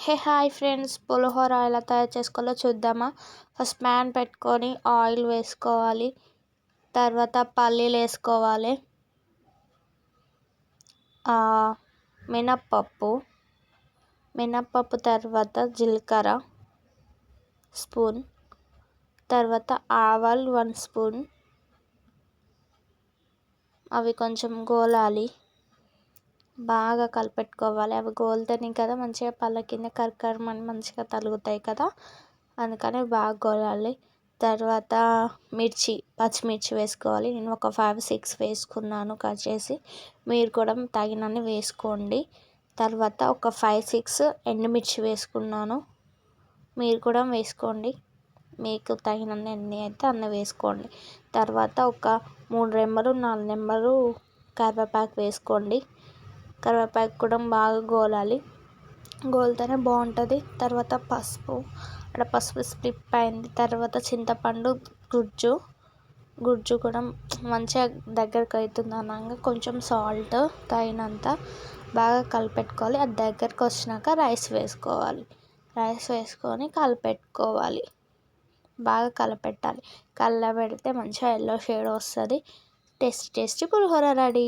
Hey hi friends, పులిహోర ఎలా తయారు చేసుకోవాలో చూద్దామా. ఫస్ట్ ప్యాన్ పెట్టుకొని ఆయిల్ వేసుకోవాలి. తర్వాత పల్లీలు వేసుకోవాలి, మినప్పప్పు తర్వాత జీలకర్ర స్పూన్, తర్వాత ఆవాలు 1 స్పూన్. అవి కొంచెం గోలాలి, బాగా కలిపెట్టుకోవాలి. అవి గోలితేనే కదా మంచిగా పళ్ళ కింద కరకరమని మంచిగా తగులుతాయి కదా, అందుకని బాగా గోలాలి. తర్వాత పచ్చిమిర్చి వేసుకోవాలి. నేను ఒక 5-6 వేసుకున్నాను కట్ చేసి. మీరు కూడా తగినన్ని వేసుకోండి. తర్వాత ఒక 5-6 ఎండుమిర్చి వేసుకున్నాను, మీరు కూడా వేసుకోండి. మీకు తగినన్ని ఎన్ని అయితే అన్ని వేసుకోండి. తర్వాత ఒక 3 రెమ్మలు 4 రెమ్మలు కరివేపాకు వేసుకోండి. కరివేపాకు కూడా బాగా గోలాలి, గోలితేనే బాగుంటుంది. తర్వాత పసుపు స్కిప్ అయింది. తర్వాత చింతపండు గుజ్జు కూడా మంచిగా దగ్గరకు అవుతుంది అనగా కొంచెం సాల్ట్ తగినంత బాగా కలిపెట్టుకోవాలి. అది దగ్గరకు వచ్చినాక రైస్ వేసుకొని కలిపెట్టుకోవాలి, బాగా కలపెట్టాలి. కలపెడితే మంచిగా ఎల్లో షేడ్ వస్తుంది. టేస్టీ పులిహోర రెడీ.